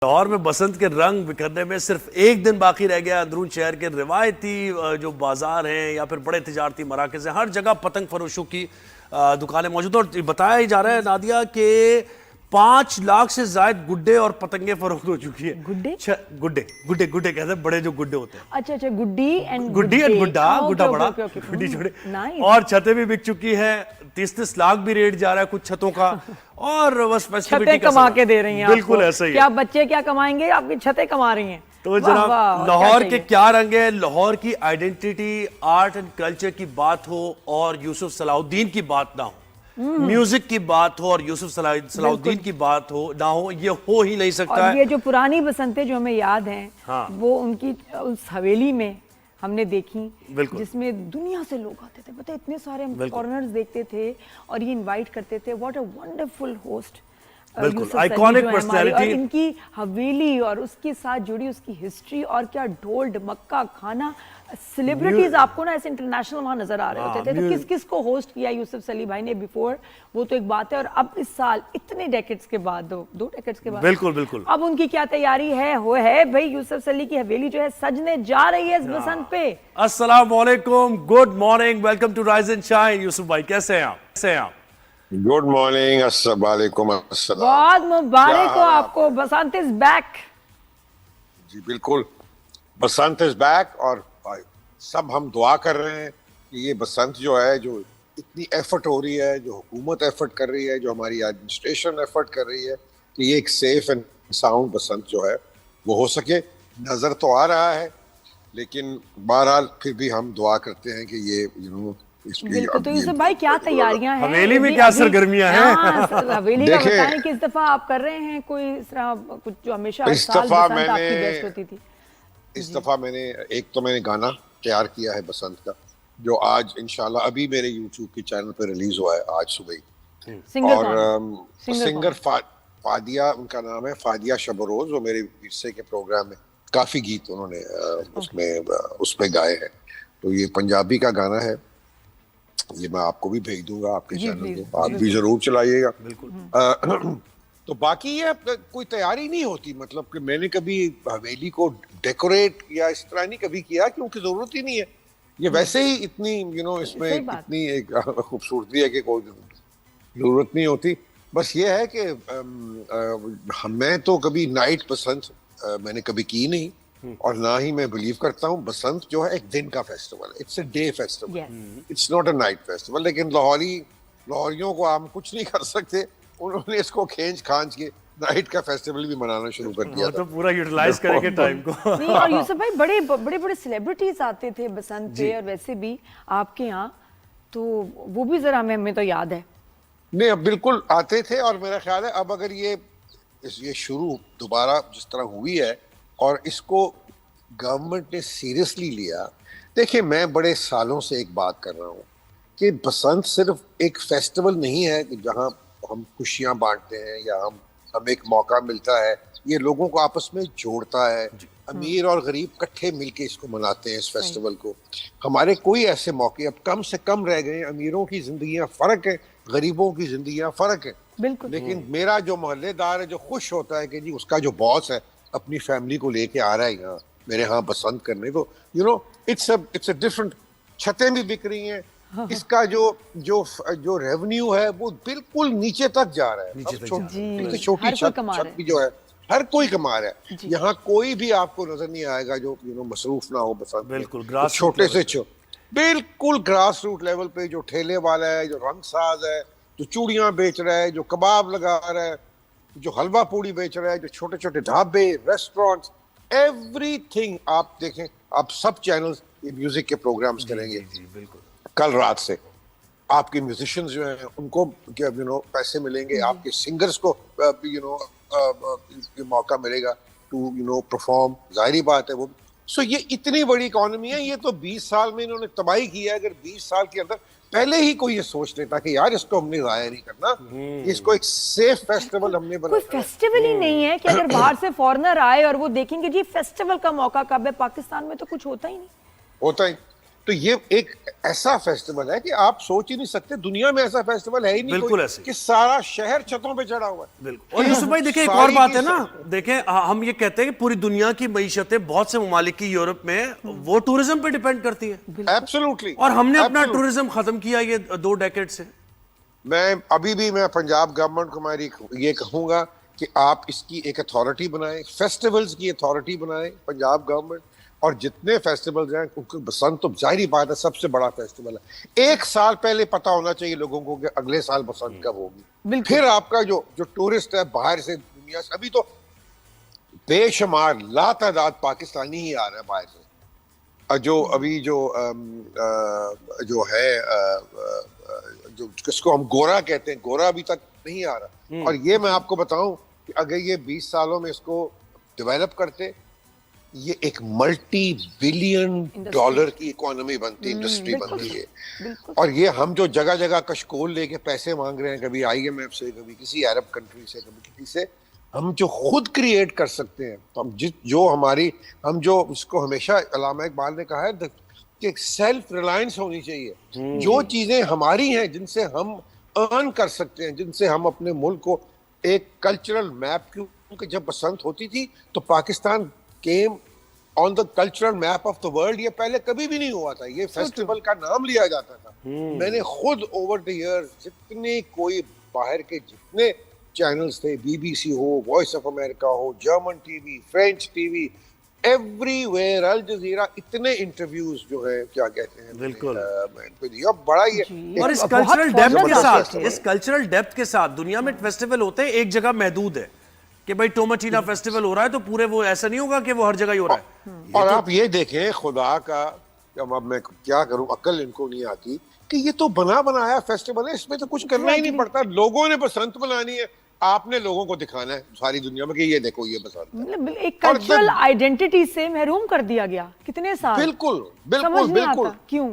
लाहौर में बसंत के रंग बिखरने में सिर्फ एक दिन बाकी रह गया। अंदरून शहर के रिवायती जो बाजार हैं या फिर बड़े तिजारती मराकज़ हैं, हर जगह पतंग फरोशों की दुकानें मौजूद हैं। और बताया ही जा रहा है नादिया कि 5 लाख से ज्यादा गुड्डे और पतंगे फरोख्त हो चुकी है। गुड्डे गुड्डे गुड्डे गुड्डे कहते हैं, बड़े जो गुड्डे होते हैं। अच्छा, गुड्डी एंड गुड्डा गुड्डा बड़ा, गुड्डी छोटे। और छतें भी बिक चुकी हैं। 30-30 लाख भी रेट जा रहा है कुछ छतों का। और बस छतें कमा के दे रही हैं, बिल्कुल ऐसा ही। क्या बच्चे क्या कमाएंगे, आपकी छतें कमा रही हैं। तो जनाब, लाहौर के क्या रंग है, लाहौर की आइडेंटिटी, आर्ट एंड कल्चर की बात हो और यूसुफ सलाहुद्दीन की बात ना हो, म्यूजिक की बात हो और यूसुफ सलाहुद्दीन की बात हो ना हो, ये हो ही नहीं सकता और है। ये जो पुरानी बसंतें जो हमें याद हैं, हाँ। वो उनकी उस हवेली में हमने देखी, जिसमें दुनिया से लोग आते थे। पता है, इतने सारे हम फॉरेनर्स देखते थे और ये इनवाइट करते थे। What a wonderful host, iconic personality. और इनकी हवेली और उसके साथ जुड़ी उसकी हिस्ट्री, और क्या ढोल ढमक्का खाना, सेलिब्रिटीज आपको ना ऐसे इंटरनेशनल वहां नजर आ रहे होते थे। तो किस किस को होस्ट किया यूसुफ सली भाई ने बिफोर, वो तो एक बात है। और अब इस साल इतने डेकेड्स के बाद, दो डेकेड्स के बाद, बिल्कुल अब उनकी क्या तैयारी है भाई। यूसुफ सली की हवेली जो है सजने जा रही है इस बसंत पे। अस्सलाम वालेकुम, good morning, welcome to rise and shine. Yusuf भाई कैसे हैं आप? गुड मॉर्निंग, अस्सलाम वालेकुम। बहुत मुबारक हो आपको, बसंत इज बैक। जी बिल्कुल, बसंत इज बैक। और सब हम दुआ कर रहे हैं कि ये बसंत जो है, जो इतनी एफर्ट हो रही है, जो हुकूमत एफर्ट कर रही है, जो हमारी एडमिनिस्ट्रेशन एफर्ट कर रही है, कि ये एक सेफ एंड साउंड बसंत जो है वो हो सके। नजर तो आ रहा है, लेकिन बहरहाल फिर भी हम दुआ करते हैं कि ये बिल्कुल। तो यूसुफ भाई क्या तैयारियां हैं, हवेली में क्या सरगर्मियां हैं? हवेली का बताएं, किस दफा आप कर रहे हैं कोई इस तरह कुछ जो हमेशा इस दफा आपकी बेस्ट होती थी? इस दफा मैंने गाना तैयार किया है बसंत का, जो आज इंशाल्लाह अभी मेरे YouTube के चैनल पे रिलीज हुआ है आज सुबह ही। सिंगर फादिया, उनका नाम है फादिया शबरोज। वो मेरे विरसे के प्रोग्राम में काफी गीत उन्होंने उसमें गाए हैं। तो ये पंजाबी का गाना है, ये मैं आपको भी भेज दूंगा आपके चैनल पे, आप भी जरूर चलाइएगा। तो बाकी ये कोई तैयारी नहीं होती, मतलब कि मैंने कभी हवेली को डेकोरेट या इस तरह नहीं कभी किया, क्योंकि जरूरत ही नहीं है। ये वैसे ही इतनी इसमें इतनी एक खूबसूरती है कि कोई जरूरत नहीं होती। बस ये है कि मैं तो कभी नाइट बसंत मैंने कभी की नहीं, और ना ही मैं बिलीव करता हूँ। बसंत जो है एक दिन का फेस्टिवल है, it's a day festival, it's not a night festival. लेकिन लाहौरियों को हम कुछ नहीं कर सकते, उन्होंने इसको खींच खांच के नाइट का फेस्टिवल भी मनाना शुरू कर दिया। तो पूरा यूटिलाइज करेंगे टाइम को। नहीं, और यूसुफ भाई बड़े सेलिब्रिटीज आते थे बसंत पे, और वैसे भी आपके यहाँ, तो वो भी जरा हमें तो याद है। नहीं, अब बिल्कुल आते थे। और मेरा ख्याल है अब अगर ये शुरू दोबारा जिस तरह हुई है और इसको गवर्नमेंट ने सीरियसली लिया। देखिए, मैं बड़े सालों से एक बात कर रहा हूँ कि बसंत सिर्फ एक फेस्टिवल नहीं है कि जहाँ हम खुशियाँ बांटते हैं या हमें एक मौका मिलता है। ये लोगों को आपस में जोड़ता है। अमीर और गरीब इकट्ठे मिलके इसको मनाते हैं, इस फेस्टिवल को। हमारे कोई ऐसे मौके अब कम से कम रह गए। अमीरों की जिंदगियां फर्क है, गरीबों की जिंदगियां फर्क है। बिल्कुल। लेकिन मेरा जो मोहल्लेदार है, जो खुश होता है कि जी उसका जो बॉस है अपनी फैमिली को लेके आ रहा है यहाँ मेरे यहाँ बसंत करने को, इट्स अ डिफरेंट। छतें भी बिक रही हैं। इसका जो रेवेन्यू है वो बिल्कुल नीचे तक जा रहा है। छोटी छत भी जो है हर कोई कमा रहा है। यहाँ कोई भी आपको नजर नहीं आएगा जो मसरूफ ना हो बसंत। बिल्कुल छोटे से बिल्कुल ग्रास रूट लेवल पे जो ठेले वाला है, जो रंगसाज है, जो चूड़ियां बेच रहा है, जो कबाब लगा रहा है, जो हलवा पूड़ी बेच रहा है, जो छोटे छोटे ढाबे, रेस्टोरेंट्स, एवरीथिंग आप देखें। आप सब चैनल्स म्यूजिक के प्रोग्राम्स करेंगे। बिल्कुल। कल रात से आपके म्यूजिशियंस जो हैं उनको पैसे मिलेंगे, आपके सिंगर्स को मौका मिलेगा टू परफॉर्म। जाहिर बात है वो। सो ये इतनी बड़ी इकोनॉमी है। ये तो 20 साल में इन्होंने तबाही की है। अगर 20 साल के अंदर पहले ही कोई ये सोच लेता कि यार इसको हमने जाया नहीं करना, इसको एक सेफ फेस्टिवल हमने बनाना। कोई फेस्टिवल ही नहीं है कि अगर बाहर से फॉरेनर आए और वो देखेंगे जी फेस्टिवल का मौका कब है। पाकिस्तान में तो कुछ होता ही नहीं। होता ही तो ये एक ऐसा फेस्टिवल है कि आप सोच ही नहीं सकते, दुनिया में ऐसा फेस्टिवल है ही नहीं बिल्कुल कोई, ऐसे। कि सारा शहर छतों पे चढ़ा हुआ है। बिल्कुल। और यूसुफ भाई देखिए एक और सारी बात की है ना, देखें हम ये कहते हैं कि पूरी दुनिया की मईशतें बहुत से ममालिक की यूरोप में वो टूरिज्म पे डिपेंड करती है, एब्सोल्युटली। और हमने अपना टूरिज्म खत्म किया ये 2 डेकेड से। मैं पंजाब गवर्नमेंट को मैं ये कहूंगा कि आप इसकी एक अथॉरिटी बनाएं, फेस्टिवल्स की अथॉरिटी बनाएं पंजाब गवर्नमेंट, और जितने फेस्टिवल्स हैं उनको, बसंत तो जाहिर बात है सबसे बड़ा फेस्टिवल है, 1 साल पहले पता होना चाहिए लोगों को कि अगले साल बसंत कब होगी। फिर आपका जो टूरिस्ट है बाहर से, दुनिया से, अभी तो बेशुमार लातादाद पाकिस्तानी ही आ रहा है बाहर से, जो अभी जो है जो किसको हम गोरा कहते हैं, गोरा अभी तक नहीं आ रहा। और ये मैं आपको बताऊं कि अगर ये 20 सालों में इसको डेवलप करते, ये एक मल्टी बिलियन डॉलर की इकोनॉमी बनती, इंडस्ट्री बनती है। और ये हम जो जगह जगह कशकोल लेके पैसे मांग रहे हैं, कभी IMF से, कभी किसी अरब कंट्री से, कभी किसी से, हम जो खुद क्रिएट कर सकते हैं, तो हम जो उसको हमेशा अल्लामा इकबाल ने कहा है कि सेल्फ रिलायंस होनी चाहिए। जो चीजें हमारी हैं, जिनसे हम अर्न कर सकते हैं, जिनसे हम अपने मुल्क को एक कल्चरल मैप, क्योंकि जब बसंत होती थी तो Pakistan came on the cultural map of the world. ये पहले कभी भी नहीं हुआ था, ये फेस्टिवल का नाम लिया जाता था। मैंने खुद ओवर द ईयर्स जितने कोई बाहर के जितने चैनल्स थे, BBC हो, वॉइस ऑफ अमेरिका हो, German TV, French TV, everywhere, Al Jazeera, इतने इंटरव्यूज जो है क्या कहते हैं, बिल्कुल। अब बड़ा ही है। और इस कल्चरल डेप्थ के साथ, इस कल्चरल डेप्थ के साथ दुनिया में फेस्टिवल होते हैं, एक जगह महदूद है कि भाई टोमाटीना फेस्टिवल हो रहा है तो पूरे वो ऐसा नहीं होगा कि वो हर जगह ही हो रहा है। और आप ये देखें, खुदा का, अब मैं क्या करूं, अकल इनको नहीं आती कि ये तो बना बनाया फेस्टिवल है, इसमें तो कुछ करना ही नहीं पड़ता। लोगों ने बसंत मनानी है, आपने लोगों को दिखाना है सारी दुनिया में कि ये देखो ये बसंत। मतलब एक कल्चरल आइडेंटिटी से महरूम कर दिया गया कितने साल। बिल्कुल समझ बिल्कुल नहीं बिल्कुल। आता क्यों,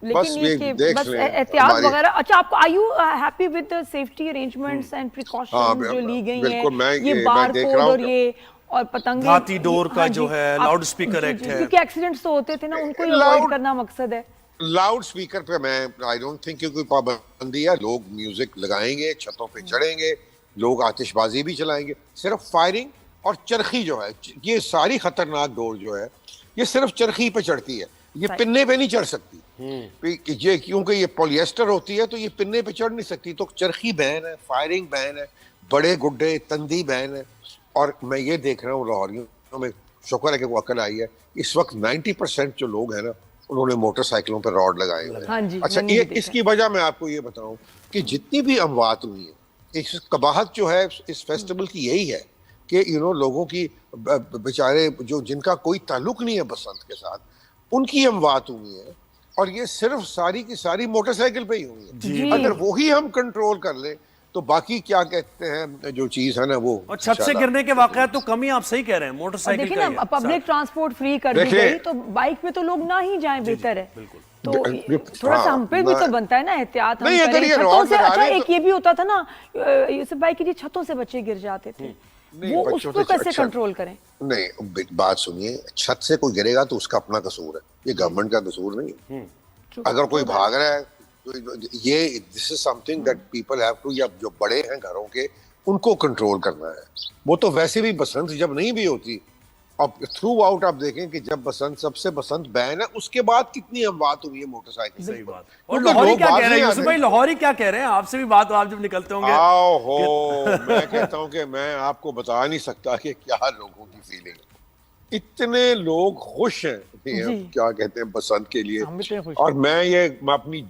बस लेकिन ये देख बस लें एहतियात वगैरह। अच्छा, आपको are you happy with the safety arrangements and precautions जो ली गई हैं, ये बार कोड और ये और पतंगे, घाती डोर का जो है, लाउड स्पीकर एक्ट है, क्योंकि एक्सीडेंट्स तो होते थे ना, उनको अवॉइड करना मकसद है। लाउड स्पीकर पे मैं आई डोंट थिंक कोई पाबंदी है। लोग म्यूजिक लगाएंगे, छतों पे चढ़ेंगे, लोग आतिशबाजी भी चलाएंगे। सिर्फ फायरिंग और चरखी जो है, ये सारी खतरनाक डोर जो है, ये सिर्फ चरखी पे चढ़ती है, ये पिन्ने पे नहीं चढ़ सकती। ये क्योंकि ये पॉलिएस्टर होती है तो ये पिन्ने पे चढ़ नहीं सकती, तो चरखी बैन है, फायरिंग बैन है, बड़े गुड्डे तंदी बैन है। और मैं ये देख रहा हूँ लाहौरियों में, शुक्र है कि वो अकल आई है, इस वक्त 90% जो लोग हैं ना, उन्होंने मोटरसाइकिलों पर रॉड लगाए हुए हैं। अच्छा, ये इसकी वजह मैं आपको ये बताऊं कि जितनी भी अमवात हुई है, इस कबाहत जो है इस फेस्टिवल की यही है कि लोगों की बेचारे जो जिनका कोई ताल्लुक नहीं है बसंत के साथ, उनकी अमवात हुई है, और ये सिर्फ सारी की सारी मोटरसाइकिल पे ही हुई है। अगर वही हम कंट्रोल कर ले तो बाकी क्या कहते हैं जो चीज है ना वो। और छत से गिरने के वाकयात तो कम ही, आप सही कह रहे हैं, मोटरसाइकिल देखिए ना, पब्लिक ट्रांसपोर्ट फ्री कर दी गई तो बाइक पे तो लोग ना ही जाएं, बेहतर है। तो थोड़ा सा हम पे भी तो बनता है ना एहतियात हम करें छतों से। अच्छा, एक ये भी होता था ना यूसुफ भाई की, छतों से बच्चे गिर जाते थे, वो उसको कैसे कंट्रोल करें? नहीं, बात सुनिए, छत से कोई गिरेगा तो उसका अपना कसूर है, ये गवर्नमेंट का कसूर नहीं है। अगर कोई भाग रहा है तो ये this is something that people have to, या जो बड़े हैं घरों के, उनको कंट्रोल करना है। वो तो वैसे भी बसंत जब नहीं भी होती, अब थ्रू आउट आप देखें कि जब बसंत, सबसे बसंत बैन है, उसके बाद कितनी अमवात हुई है मोटरसाइकिल। सही बात। और लाहौरी क्या कह रहे हैं यूसुफ भाई, लाहौरी क्या कह रहे हैं? आपसे भी बात, आप जब निकलते होंगे। मैं कहता हूं कि मैं आपको बता नहीं सकता कि क्या लोगों की फीलिंग। इतने लोग खुश हैं क्या कहते हैं बसंत के लिए, और मैं अपनी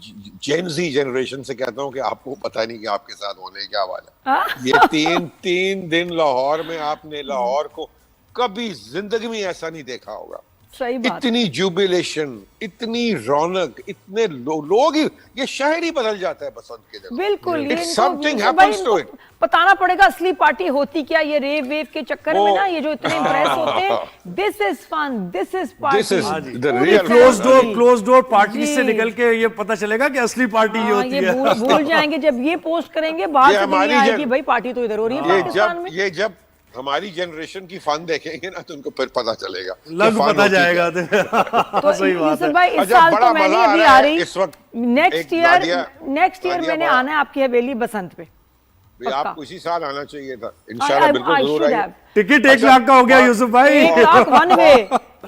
जेनजी जनरेशन से कहता हूं कि आपको पता नहीं कि आपके साथ होने क्या वाला है। ये तीन दिन लाहौर में, आपने लाहौर को कभी जिंदगी में ऐसा नहीं देखा होगा। सही बात। इतनी जुबिलेशन, इतनी रौनक, इतने लोग, ये शहर ही बदल जाता है बसंत के दिन। बिल्कुल, ये समथिंग हैपेंस टू इट। बताना पड़ेगा असली पार्टी होती क्या, ये रेव वेव के चक्कर में ना, ये जो इतने इम्प्रेस होते हैं, this is fun, this is party, this is the real close door party से निकल के ये पता चलेगा कि असली पार्टी ये होती है। भूल जाएंगे जब ये पोस्ट करेंगे, बाहर से दुनिया आएगी भाई पार्टी तो इधर हो रही है पाकिस्तान में। ये जब हमारी जनरेशन की फन देखेंगे ना तो उनको फिर पता चलेगा, लग पता जाएगा। तो सही बात यूसुफ है। भाई इस अच्छा, साल बड़ा तो मैं मजा नहीं आ अभी रहा आ है रही, इस वक्त। नेक्स्ट ईयर मैंने आना है आपकी हवेली बसंत पे। भाई आपको इसी साल आना चाहिए था, I इंशाल्लाह बिल्कुल जरूर should आइए। have। टिकट 1 अच्छा, लाख का हो गया यूसुफ भाई। 1 lakh one way,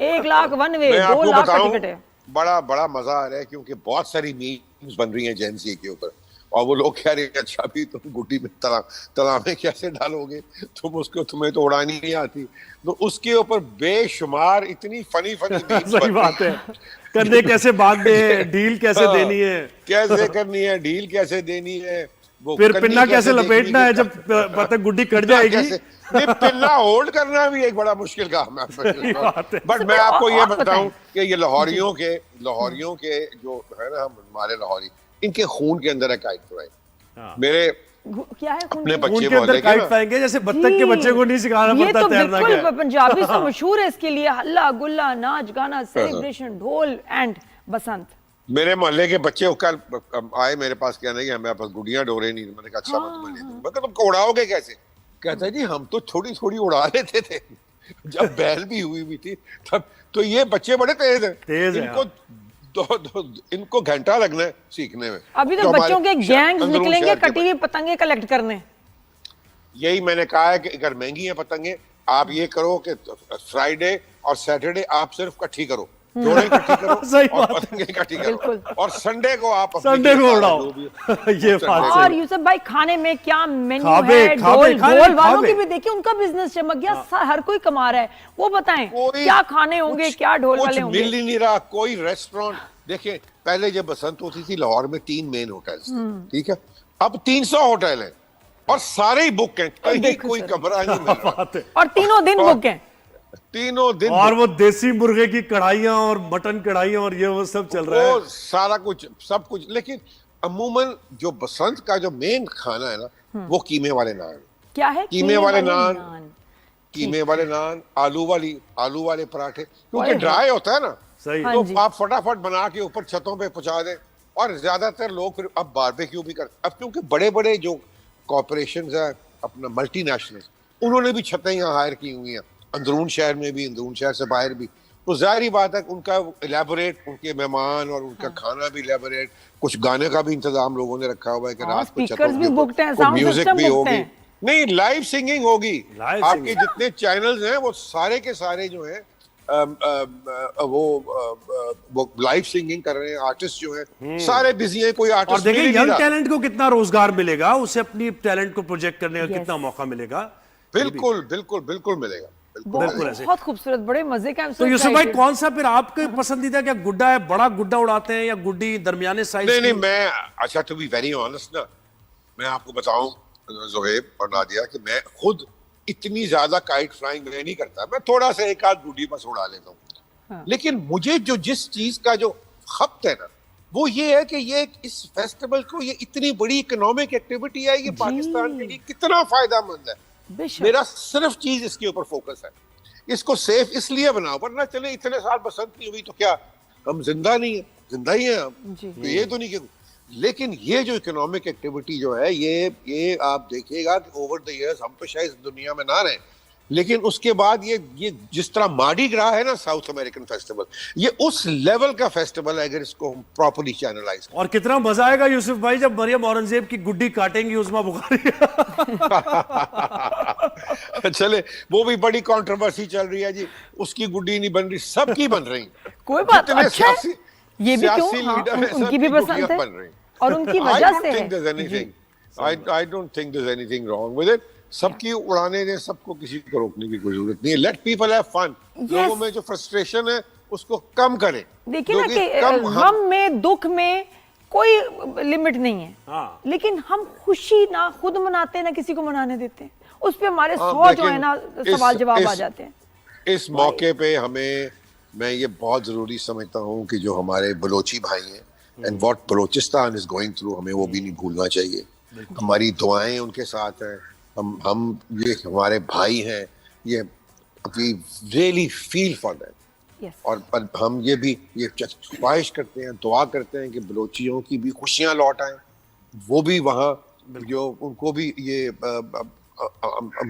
1 lakh one way, मैं 2 आपको लाख का बताऊं, टिकट है। बड़ा बड़ा मजा आ रहा है क्योंकि बहुत सारी मीम्स बन रही हैं जेन ज़ी के ऊपर, और वो लोग कह रहे हैं अच्छा भी तुम गुड्डी में तला में कैसे डालोगे, तुम्हें तो उड़ानी नहीं आती। तो उसके ऊपर बेशुमार इतनी फनी मीम्स सही बात है। कंधे कैसे बांधने हैं, डील कैसे देनी है, कैसे करनी है, डील कैसे देनी है, वो फिर कन्नी पिन्ना कैसे लपेटना है देखनी जब पतंग गुड्डी कट जाएगी। ये पिन्ना होल्ड करना भी एक बड़ा मुश्किल काम बात है। है। बट मैं आपको ये बताऊं कि ये लाहौरियों के जो है ना, हमारे लाहौरी, इनके खून के अंदर है काइट फ्राई। मेरे क्या है अपने खून बच्चे के अंदर मोहल्ले के काइट ना, फ्राइंग जैसे बत्तख के बच्चे को नहीं सिखाना ये पड़ता तो तैरना बिल्कुल क्या। पंजाबी से मशहूर है इसके लिए, हल्ला गुल्ला, नाच गाना, सेलिब्रेशन, ढोल एंड बसंत। मेरे मोहल्ले के बच्चे कल आए मेरे पास, कहने कि हमें पास गुड़ियां डोरे नहीं। मैंने कहा अच्छा मैं ले दूं। मैं कहा तुमको उड़ाओगे कैसे? कहता है जी हम तो थोड़ी थोड़ी उड़ा लेते थे जब बैल भी हुई थी तब। तो ये बच्चे बड़े तेज हैं, इनको घंटा लगना है सीखने में। अभी तो बच्चों के गैंग्स निकलेंगे कटी हुई पतंगे कलेक्ट करने। यही मैंने कहा है कि अगर महंगी है पतंगे, आप ये करो कि फ्राइडे और सैटरडे आप सिर्फ इकट्ठी करो, जोड़े इकट्ठी करो सही और बात है। पतंगे इकट्ठी बिल्कुल। करो, और संडे को आप संडे को उड़ाओ। ये बात और सही। यूसुफ भाई खाने में क्या मेन्यू खाबे, है? खाबे, ढोल खाने, ढोल वालों खाबे। की भी देखिए, उनका बिजनेस चमक गया, हर कोई कमा रहा है। वो बताएं कोई क्या खाने होंगे, क्या ढोल वाले कुछ होंगे? मिल ही नहीं रहा, कोई रेस्टोरेंट। देखिए पहले जब बसंत होती थी लाहौर में 3 मेन होटल्स थे, ठीक है, अब 300 होटल हैं और सारे ही बुक हैं, कहीं देखो कोई सर। कमरा नहीं मिल रहा। बात है। और तीनों दिन बुक हैं। तीनों दिन और वो देसी मुर्गे की कढ़ाइयां और मटन कढ़ाइयां और ये वो सब चल रहा है। वो सारा कुछ सब कुछ। लेकिन अमूमन जो बसंत का जो मेन खाना है ना, वो कीमे वाले नान। क्या है? कीमे वाले नान, कीमे वाले नान, आलू वाले पराठे, क्योंकि ओए ड्राई होता है ना, सही। हाँ तो जी। आप फटाफट बना के ऊपर छतों पे पहुंचा दें। और ज्यादातर लोग फिर अब बारबेक्यू भी करते, अब क्योंकि बड़े बड़े जो कॉर्पोरेशंस हैं अपना मल्टीनेशनल, उन्होंने भी छतें यहाँ हायर की हुई हैं, अंदरून शहर में भी, अंदरून शहर से बाहर भी। तो जाहिर बात है उनका इलेबोरेट, उनके मेहमान और उनका खाना भी इलेबोरेट, कुछ गाने का भी इंतजाम लोगों ने रखा हुआ है कि हाँ, रात को speakers भी booked हैं, sound म्यूजिक system भी booked होगी। हैं। नहीं, लाइव सिंगिंग होगी। Live आपके singing। जितने चैनल्स हैं वो सारे के सारे जो हैं वो लाइव सिंगिंग कर रहे हैं। आर्टिस्ट जो है सारे बिजी हैं, कोई और आर्टिस्ट देखिए मिल ही नहीं यंग रहा। टैलेंट को कितना रोजगार मिलेगा, उसे अपनी टैलेंट को प्रोजेक्ट करने का Yes। कितना मौका मिलेगा। बिल्कुल बिल्कुल बिल्कुल मिलेगा। बिल्कुल ऐसे। बहुत खूबसूरत, बड़े मजे का। तो यूसुफ भाई कौन सा फिर आपके पसंदीदा, क्या गुड्डा है, बड़ा गुड्डा उड़ाते हैं या गुड्डी दरमियाने साइज नहीं की? नहीं, मैं अच्छा टू बी वेरी ऑनेस्ट ना, मैं आपको बताऊं ज़ोहैब और नादिया कि मैं खुद इतनी ज्यादा काइट फ्लाइंग मैं नहीं करता। मैं थोड़ा सा एक आध गुड्डी बस उड़ा लेता हूँ। हाँ। लेकिन मुझे जो जिस चीज का जो खपत है ना, वो ये है कि ये इस फेस्टिवल को, ये इतनी बड़ी इकोनॉमिक एक्टिविटी है, ये पाकिस्तान के लिए कितना फायदेमंद है। बेशक। मेरा सिर्फ चीज इसके ऊपर फोकस है। इसको सेफ इसलिए बनाओ, वरना चले इतने साल बसंत नहीं हुई तो क्या हम जिंदा नहीं है? जिंदा ही है हम, जी। तो ये तो नहीं कि। लेकिन ये जो इकोनॉमिक एक्टिविटी जो है, ये आप देखिएगा कि ओवर द इयर्स हम तो शायद दुनिया में ना रहें, लेकिन उसके बाद ये जिस तरह मार्डी ग्रा है ना, साउथ अमेरिकन फेस्टिवल, ये उस लेवल का फेस्टिवल है अगर इसको हम प्रॉपर्ली चैनलाइज करें। और कितना मजा आएगा यूसुफ भाई जब मरियम औरंगजेब की गुड्डी काटेंगी उस्मा बुखारी। चले, वो भी बड़ी कंट्रोवर्सी चल रही है जी, उसकी गुड्डी नहीं बन रही, सबकी बन रही। कोई बात जितने अच्छा है। ये भी क्यों? सियासी हाँ, लीडर हैं, उनकी भी सबकी पसंद गुड्डियां है बन रही। और उनकी I वजह don't से think there's है। anything. I don't think there's anything wrong with it. सबकी उड़ाने दें, सबको किसी को रोकने की कोई जरूरत नहीं है। Let people have fun. लोगों में जो फ्रस्ट्रेशन है उसको कम करें। देखिए ना क्योंकि कि कम गम में, दुख में कोई लिमिट नहीं है। हाँ। लेकिन हम खुशी ना खुद मनाते हैं ना किसी को मनाने देते हैं। उस पे हमारे हाँ, 100 जो लेकिन है ना इस- सवाल जवाब आ इस- जाते हैं। इस मौके पे हमें, मैं ये बहुत जरूरी समझता हूँ कि जो हमारे बलोची भाई हैं and what Balochistan is going through, हमें वो भी नहीं भूलना चाहिए। हमारी दुआएं उनके साथ हैं। हम ये हमारे भाई हैं, ये we really feel for them. Yes. और पर हम ये भी ये ख्वाहिश करते हैं, दुआ करते हैं कि बलोचियों की भी खुशियां लौट आएं, वो भी वहाँ जो उनको भी ये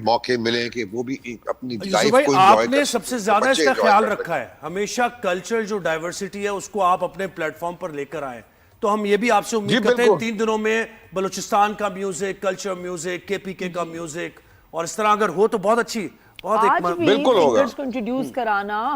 मौके मिले कि वो भी अपनी यूसुफ लाइफ भाई, को enjoy आपने कर सबसे सकें, ज्यादा बच्चे इसका enjoy ख्याल कर रखा सकें। है, हमेशा कल्चर जो डाइवर्सिटी है उसको आप अपने प्लेटफॉर्म पर लेकर आए। तो हम ये भी आपसे जी, उम्मीद करते हैं बिल्कुल। 3 दिनों में बलूचिस्तान का म्यूजिक, कल्चर म्यूजिक, केपीके का म्यूजिक, और इस तरह अगर हो तो बहुत अच्छी, बहुत आज एक भी बिल्कुल होगा। सिंगर्स को इंट्रोड्यूस कराना